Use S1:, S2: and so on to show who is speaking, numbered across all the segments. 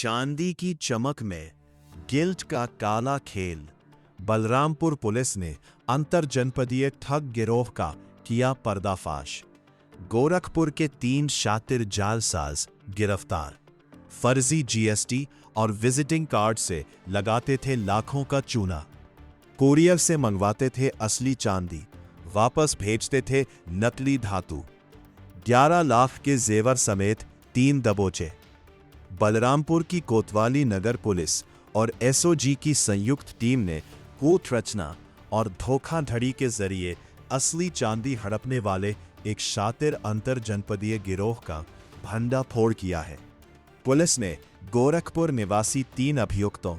S1: चांदी की चमक में गिल्ट का काला खेल। बलरामपुर पुलिस ने अंतर जनपदीय ठग गिरोह का किया पर्दाफाश। गोरखपुर के 3 शातिर जालसाज गिरफ्तार। फर्जी जीएसटी और विजिटिंग कार्ड से लगाते थे लाखों का चूना। कोरियर से मंगवाते थे असली चांदी, वापस भेजते थे नकली धातु। 11 लाख के जेवर समेत 3 दबोचे। बलरामपुर की कोतवाली नगर पुलिस और एसओजी की संयुक्त टीम ने कूट रचना और धोखाधड़ी के जरिए असली चांदी हड़पने वाले एक शातिर अंतर जनपदीय गिरोह का भंडाफोड़ किया है। पुलिस ने गोरखपुर निवासी 3 अभियुक्तों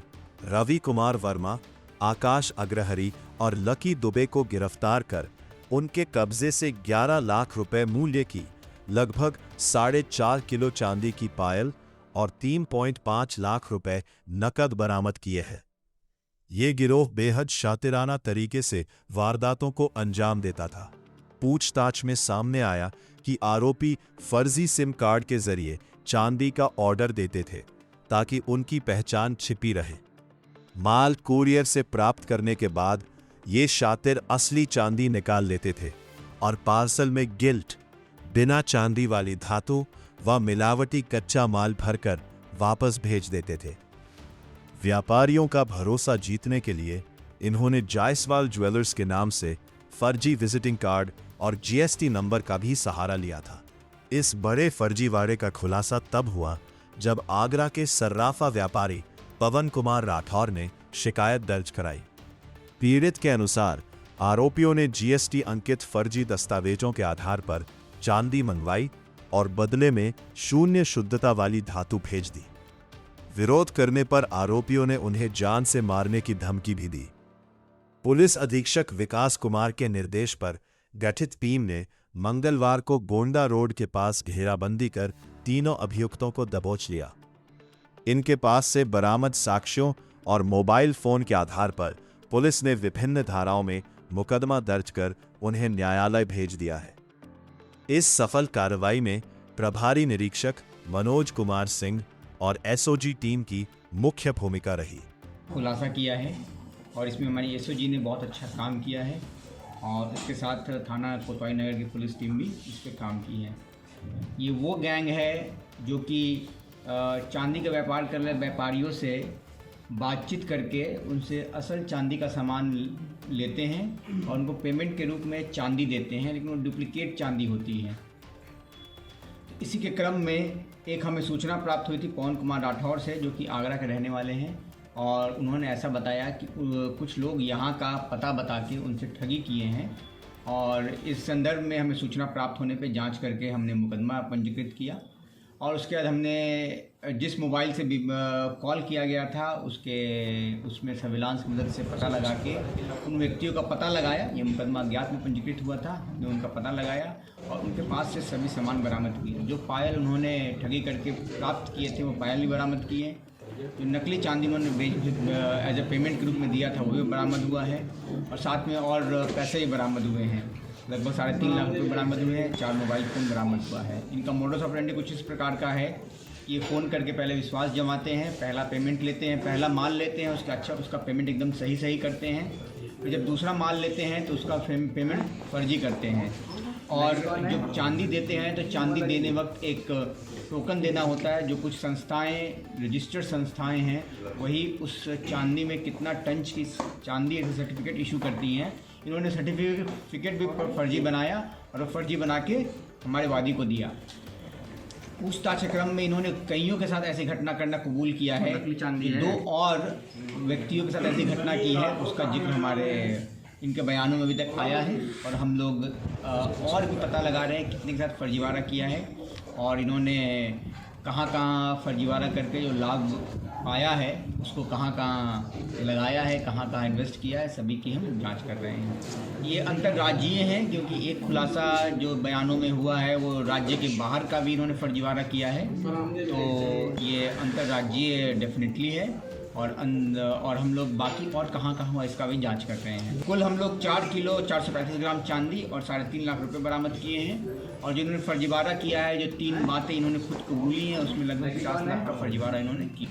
S1: रवि कुमार वर्मा, आकाश अग्रहरी और लकी दुबे को गिरफ्तार कर उनके कब्जे से 11 लाख रुपए मूल्य की लगभग 4.5 किलो चांदी की पायल और 3.5 लाख रुपए नकद बरामद किए हैं। ये गिरोह बेहद शातिराना तरीके से वारदातों को अंजाम देता था। पूछताछ में सामने आया कि आरोपी फर्जी सिम कार्ड के जरिए चांदी का ऑर्डर देते थे ताकि उनकी पहचान छिपी रहे। माल कुरियर से प्राप्त करने के बाद ये शातिर असली चांदी निकाल लेते थे और पार्सल में गिल्ट, बिना चांदी वाली धातु व मिलावटी कच्चा माल भरकर वापस भेज देते थे। व्यापारियों का भरोसा जीतने के लिए इन्होंने जायसवाल ज्वेलर्स के नाम से फर्जी विजिटिंग कार्ड और जीएसटी नंबर का भी सहारा लिया था। इस बड़े फर्जीवाड़े का खुलासा तब हुआ जब आगरा के सर्राफा व्यापारी पवन कुमार राठौर ने शिकायत दर्ज कराई। पीड़ित के अनुसार आरोपियों ने जीएसटी अंकित फर्जी दस्तावेजों के आधार पर चांदी मंगवाई और बदले में 0 शुद्धता वाली धातु भेज दी। विरोध करने पर आरोपियों ने उन्हें जान से मारने की धमकी भी दी। पुलिस अधीक्षक विकास कुमार के निर्देश पर गठित टीम ने मंगलवार को गोंडा रोड के पास घेराबंदी कर तीनों अभियुक्तों को दबोच लिया। इनके पास से बरामद साक्ष्यों और मोबाइल फोन के आधार पर पुलिस ने विभिन्न धाराओं में मुकदमा दर्ज कर उन्हें न्यायालय भेज दिया है। इस सफल कार्रवाई में प्रभारी निरीक्षक मनोज कुमार सिंह और एसओजी टीम की मुख्य भूमिका रही।
S2: खुलासा किया है और इसमें हमारी एसओजी ने बहुत अच्छा काम किया है और इसके साथ थाना कोतवाली नगर की पुलिस टीम भी इस पर काम की है। ये वो गैंग है जो कि चांदी का व्यापार कर रहे व्यापारियों से बातचीत करके उनसे असल चांदी का सामान लेते हैं और उनको पेमेंट के रूप में चांदी देते हैं, लेकिन वो डुप्लीकेट चांदी होती है। इसी के क्रम में एक हमें सूचना प्राप्त हुई थी पवन कुमार राठौर से, जो कि आगरा के रहने वाले हैं, और उन्होंने ऐसा बताया कि कुछ लोग यहाँ का पता बता के उनसे ठगी किए हैं और इस संदर्भ में हमें सूचना प्राप्त होने पे जांच करके हमने मुकदमा पंजीकृत किया और उसके बाद हमने जिस मोबाइल से भी कॉल किया गया था उसमें सर्विलांस की मदद से पता लगा के उन व्यक्तियों का पता लगाया। ये मुकदमा अज्ञात में पंजीकृत हुआ था। हमने उनका पता लगाया और उनके पास से सभी सामान बरामद किए। जो पायल उन्होंने ठगी करके प्राप्त किए थे वो पायल भी बरामद किए। जो नकली चांदी उन्होंने एज ए पेमेंट के रूप में दिया था वो भी बरामद हुआ है और साथ में और पैसे भी बरामद हुए हैं। लगभग 3.5 लाख रुपये बरामद हुए हैं। 4 मोबाइल फ़ोन बरामद हुआ है। इनका मोडस ऑपरेंडी कुछ इस प्रकार का है कि ये फ़ोन करके पहले विश्वास जमाते हैं, पहला पेमेंट लेते हैं, पहला माल लेते हैं, उसका पेमेंट एकदम सही करते हैं। फिर जब दूसरा माल लेते हैं तो उसका पेमेंट फर्जी करते हैं और जब चांदी देते हैं तो चांदी देने वक्त एक टोकन देना होता है। जो कुछ संस्थाएं, रजिस्टर्ड संस्थाएं हैं, वही उस चांदी में कितना टन की चांदी ऐसे सर्टिफिकेट इशू करती हैं। इन्होंने सर्टिफिकेट भी फर्जी बनाया और फर्जी बना के हमारे वादी को दिया। पूछताछ के क्रम में इन्होंने कईयों के साथ ऐसी घटना करना कबूल किया है। 2 और व्यक्तियों के साथ ऐसी घटना की है, उसका जिक्र हमारे इनके बयानों में अभी तक आया है और हम लोग और भी पता लगा रहे हैं कितने के साथ फर्जीवाड़ा किया है और इन्होंने कहाँ फर्जीवाड़ा करके जो लाभ पाया है उसको कहाँ लगाया है, कहाँ इन्वेस्ट किया है, सभी की हम जांच कर रहे हैं। ये अंतर्राज्यीय हैं क्योंकि एक खुलासा जो बयानों में हुआ है वो राज्य के बाहर का भी इन्होंने फर्जीवाड़ा किया है, तो ये अंतर्राज्यीय डेफिनेटली है और हम लोग बाकी और कहाँ हुआ इसका भी जांच कर रहे हैं। कुल हम लोग 4 किलो 435 ग्राम चांदी और 3.5 लाख रुपए बरामद किए हैं और जिन्होंने फर्जीवाड़ा किया है, जो 3 बातें इन्होंने खुद कबूली हैं, उसमें लगभग 50 लाख का फर्जीवाड़ा इन्होंने किया।